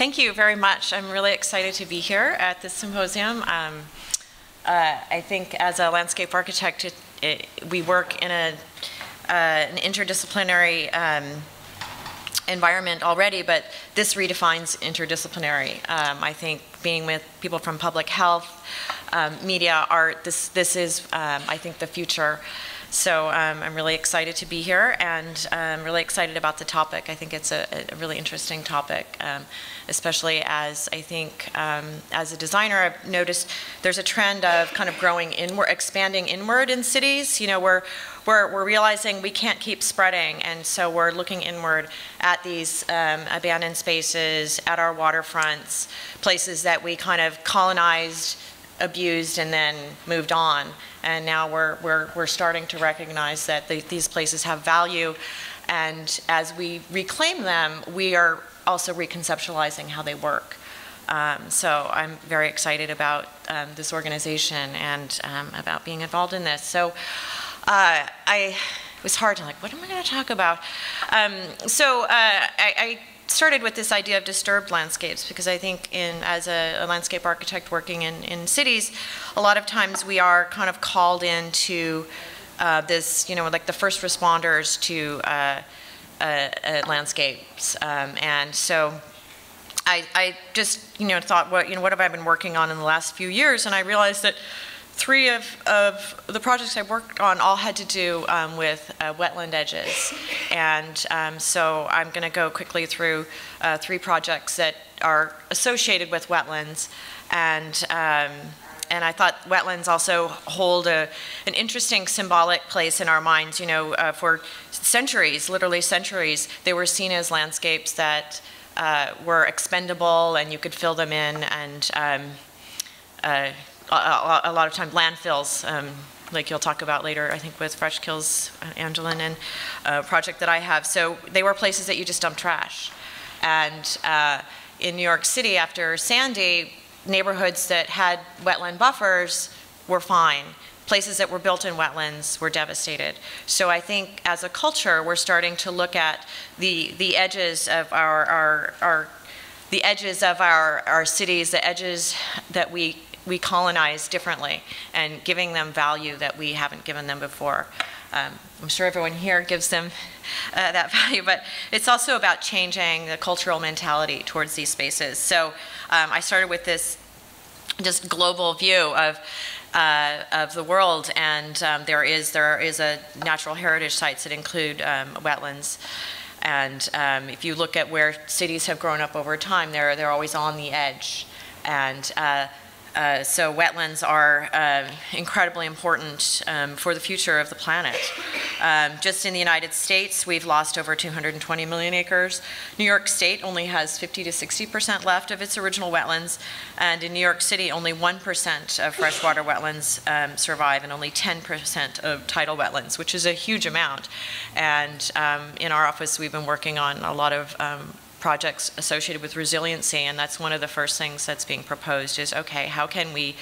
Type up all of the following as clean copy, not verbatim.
Thank you very much. I'm really excited to be here at this symposium. I think as a landscape architect, we work in an interdisciplinary environment already, but this redefines interdisciplinary. I think being with people from public health, media, art, this is, I think, the future. So I'm really excited to be here, and I'm really excited about the topic. I think it's a really interesting topic, especially as I think, as a designer, I've noticed there's a trend of kind of growing inward, expanding inward in cities. You know, we're realizing we can't keep spreading, and so we're looking inward at these abandoned spaces, at our waterfronts, places that we kind of colonized, abused, and then moved on. And now we're starting to recognize that these places have value, and as we reclaim them, we are also reconceptualizing how they work. So I'm very excited about this organization and about being involved in this. So it was hard to what am I going to talk about? I started with this idea of disturbed landscapes because I think as a landscape architect working in cities, a lot of times we are kind of called into this, like the first responders to landscapes. And so I just, thought, what have I been working on in the last few years? And I realized that 3 of the projects I worked on all had to do with wetland edges. And so I'm going to go quickly through 3 projects that are associated with wetlands. And I thought wetlands also hold an interesting symbolic place in our minds. For centuries, literally centuries, they were seen as landscapes that were expendable and you could fill them in, and a lot of time landfills, like you'll talk about later, I think with Fresh Kills, Angelin, and project that I have. So they were places that you just dump trash. And in New York City after Sandy, neighborhoods that had wetland buffers were fine. Places that were built in wetlands were devastated. So I think as a culture, we're starting to look at the edges of our cities, the edges that we colonize differently, and giving them value that we haven't given them before. I'm sure everyone here gives them that value, but it's also about changing the cultural mentality towards these spaces. So I started with this just global view of the world, and there is a natural heritage sites that include wetlands. And if you look at where cities have grown up over time, they're always on the edge. And so wetlands are incredibly important for the future of the planet. Just in the United States, we've lost over 220 million acres. New York State only has 50 to 60% left of its original wetlands, and in New York City, only 1% of freshwater wetlands survive, and only 10% of tidal wetlands, which is a huge amount. And in our office, we've been working on a lot of projects associated with resiliency, and that's one of the first things that's being proposed is, okay, how can we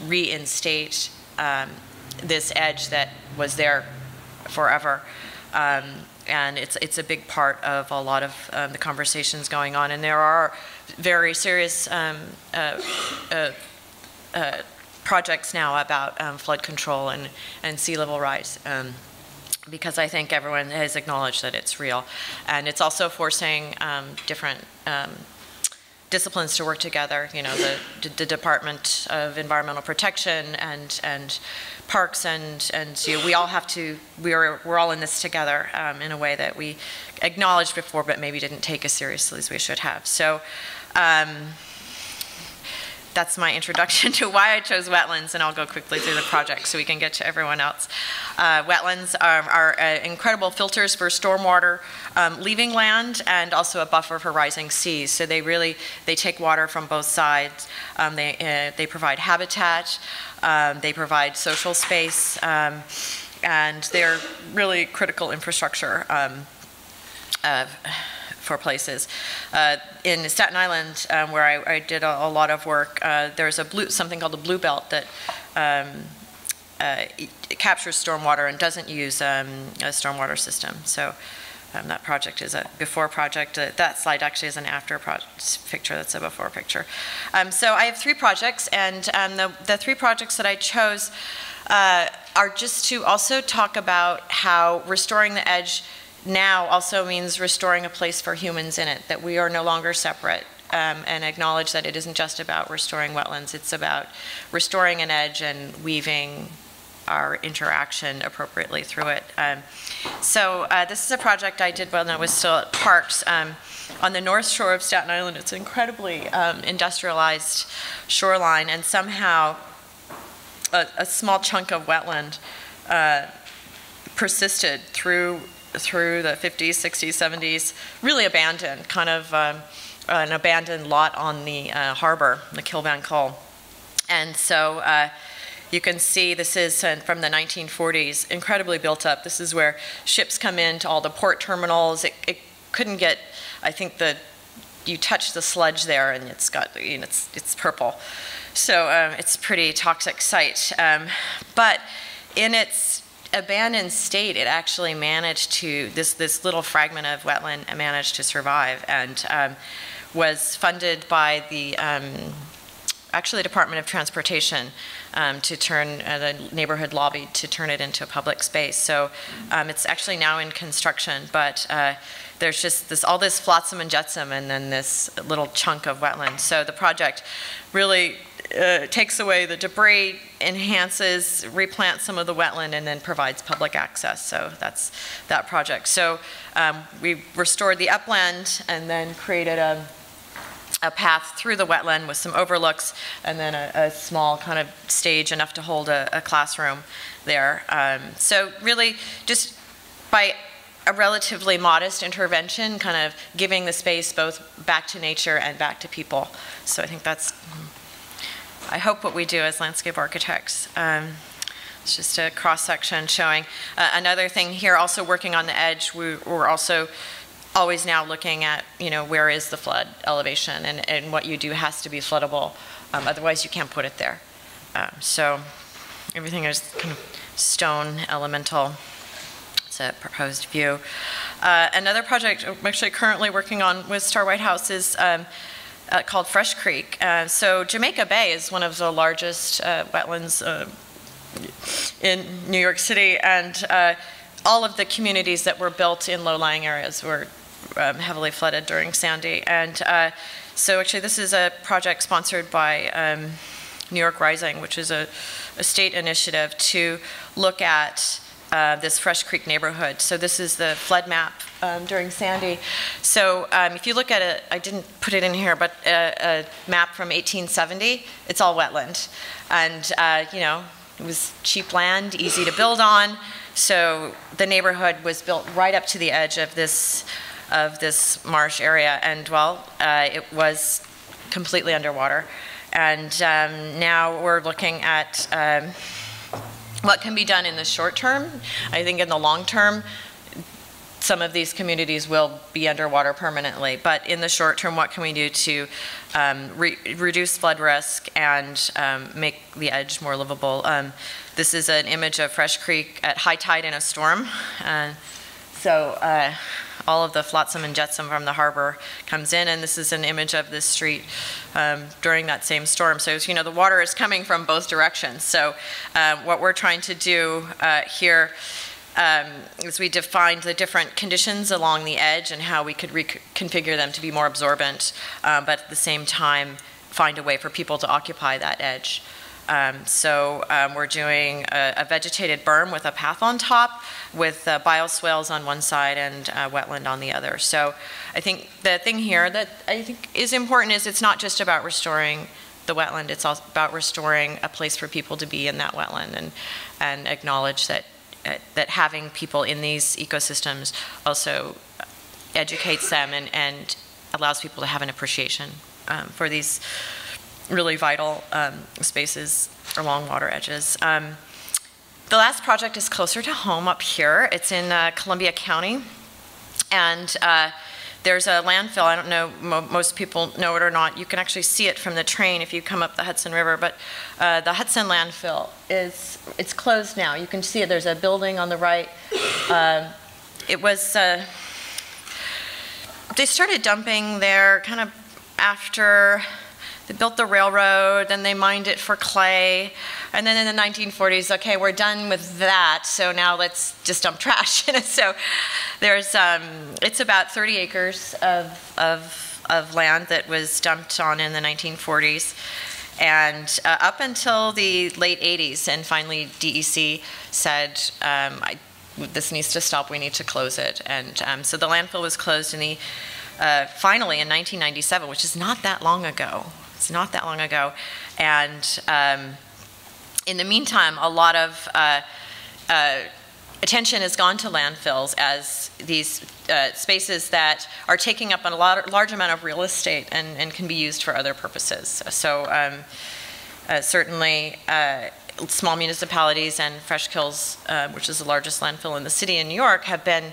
reinstate this edge that was there forever? And it's a big part of a lot of the conversations going on, and there are very serious projects now about flood control and sea level rise. Because I think everyone has acknowledged that it's real. And it's also forcing different disciplines to work together. The Department of Environmental Protection and parks and we all have to, we're all in this together in a way that we acknowledged before but maybe didn't take as seriously as we should have. So that's my introduction to why I chose wetlands, and I'll go quickly through the project so we can get to everyone else. Wetlands are incredible filters for stormwater leaving land, and also a buffer for rising seas. So they take water from both sides. They provide habitat, they provide social space, and they're really critical infrastructure for places. In Staten Island, where I did a lot of work, there's something called the Blue Belt that it captures stormwater and doesn't use a stormwater system. So That project is a before project. That slide actually is an after picture. That's a before picture. So I have 3 projects, and the 3 projects that I chose are just to also talk about how restoring the edge now also means restoring a place for humans in it, that we are no longer separate, and acknowledge that it isn't just about restoring wetlands, it's about restoring an edge and weaving our interaction appropriately through it. So this is a project I did when I was still at Parks on the north shore of Staten Island. It's an incredibly industrialized shoreline, and somehow a small chunk of wetland persisted through the 50s, 60s, 70s, really abandoned, kind of an abandoned lot on the harbor, the Kilvan Col. And so you can see this is from the 1940s, incredibly built up. This is where ships come into all the port terminals. It couldn't get, I think you touch the sludge there and it's got, it's purple. So it's a pretty toxic site. But in its abandoned state, it actually managed to, this little fragment of wetland managed to survive, and was funded by the, actually the Department of Transportation to turn, the neighborhood lobby to turn it into a public space. So it's actually now in construction, but there's just all this flotsam and jetsam and then this little chunk of wetland. So the project really takes away the debris, enhances, replants some of the wetland, and then provides public access. So that's that project. So we restored the upland and then created a path through the wetland with some overlooks, and then a small kind of stage enough to hold a classroom there. So really just by a relatively modest intervention, kind of giving the space both back to nature and back to people. So I think that's, I hope, what we do as landscape architects. It's just a cross-section showing. Another thing here, also working on the edge, we're also always now looking at, where is the flood elevation, and what you do has to be floodable. Otherwise, you can't put it there. So everything is kind of stone elemental. It's a proposed view. Another project I'm actually currently working on with Star Whitehouse is called Fresh Creek. So Jamaica Bay is one of the largest wetlands in New York City, and all of the communities that were built in low-lying areas were heavily flooded during Sandy. And so actually this is a project sponsored by New York Rising, which is a state initiative to look at this Fresh Creek neighborhood. So this is the flood map during Sandy. So if you look at it, I didn't put it in here, but a map from 1870, it's all wetland. And it was cheap land, easy to build on. So the neighborhood was built right up to the edge of this marsh area, and well, it was completely underwater. And now we're looking at what can be done in the short term. I think in the long term, some of these communities will be underwater permanently, but in the short term, what can we do to reduce flood risk and make the edge more livable? This is an image of Fresh Creek at high tide in a storm. So all of the flotsam and jetsam from the harbor comes in, and this is an image of this street during that same storm. So the water is coming from both directions. So what we're trying to do here is we defined the different conditions along the edge and how we could reconfigure them to be more absorbent, but at the same time find a way for people to occupy that edge. So we're doing a vegetated berm with a path on top, with bioswales on one side and wetland on the other. So I think the thing here that I think is important is it's not just about restoring the wetland, it's also about restoring a place for people to be in that wetland, and acknowledge that having people in these ecosystems also educates them and allows people to have an appreciation for these really vital spaces along water edges. The last project is closer to home up here. It's in Columbia County, and there's a landfill. I don't know, most people know it or not. You can actually see it from the train if you come up the Hudson River, but the Hudson landfill it's closed now. You can see it, there's a building on the right. It was they started dumping there kind of after they built the railroad, then they mined it for clay, and then in the 1940s, okay, we're done with that, so now let's just dump trash in it. So there's, it's about 30 acres of land that was dumped on in the 1940s, and up until the late 80s, and finally DEC said, this needs to stop, we need to close it. And so the landfill was closed in the, finally in 1997, which is not that long ago. It's not that long ago. And in the meantime, a lot of attention has gone to landfills as these spaces that are taking up a large amount of real estate and can be used for other purposes. So certainly small municipalities and Fresh Kills, which is the largest landfill in the city in New York, have been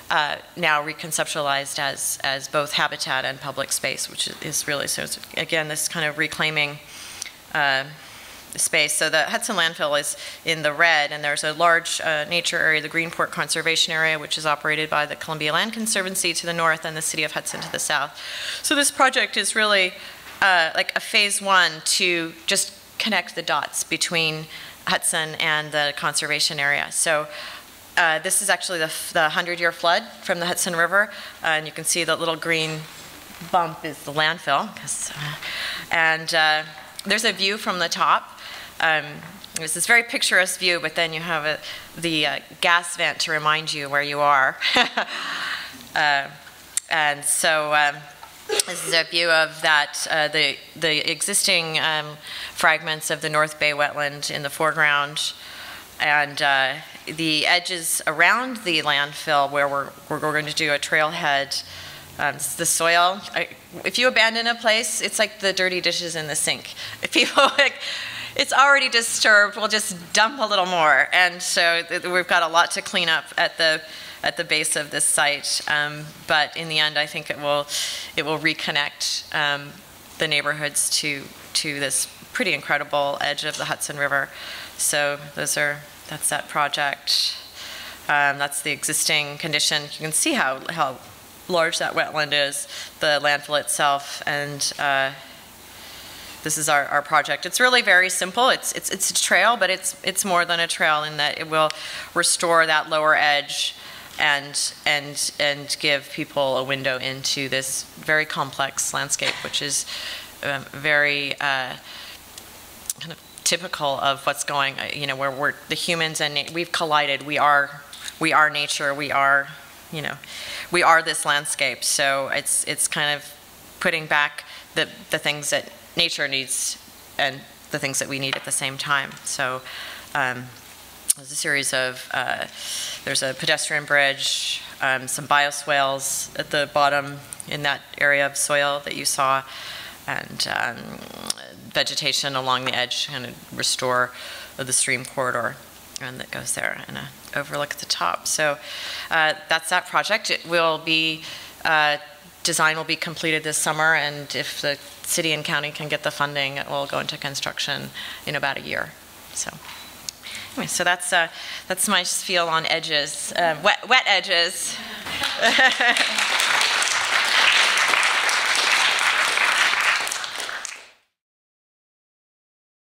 now reconceptualized as both habitat and public space, which is really, so it's, again, this kind of reclaiming space. So the Hudson landfill is in the red, and there's a large nature area, the Greenport Conservation Area, which is operated by the Columbia Land Conservancy to the north and the city of Hudson to the south. So this project is really like a phase one to just connect the dots between Hudson and the conservation area. So this is actually the 100-year flood from the Hudson River, and you can see the little green bump is the landfill. And there's a view from the top. There's this very picturesque view, but then you have the gas vent to remind you where you are. And so this is a view of that, the existing fragments of the North Bay wetland in the foreground, and the edges around the landfill where we're going to do a trailhead. The soil, if you abandon a place, it's like the dirty dishes in the sink. If people, it's already disturbed, we'll just dump a little more. And so we've got a lot to clean up at the base of this site. But in the end, I think it will reconnect the neighborhoods to this pretty incredible edge of the Hudson River. So that's that project. That's the existing condition. You can see how large that wetland is, the landfill itself, and this is our project. It's really very simple. It's a trail, but it's more than a trail in that it will restore that lower edge and give people a window into this very complex landscape, which is very kind of typical of what's going, you know, where we're the humans and we've collided. We are nature. We are this landscape. So it's kind of putting back the things that nature needs and the things that we need at the same time. So there's a series of, there's a pedestrian bridge, some bioswales at the bottom in that area of soil that you saw, and vegetation along the edge, kind of restore the stream corridor and that goes there, and an overlook at the top. So that's that project. It will be, design will be completed this summer, and if the city and county can get the funding, it will go into construction in about a year. So anyway, so that's my spiel on edges, wet edges.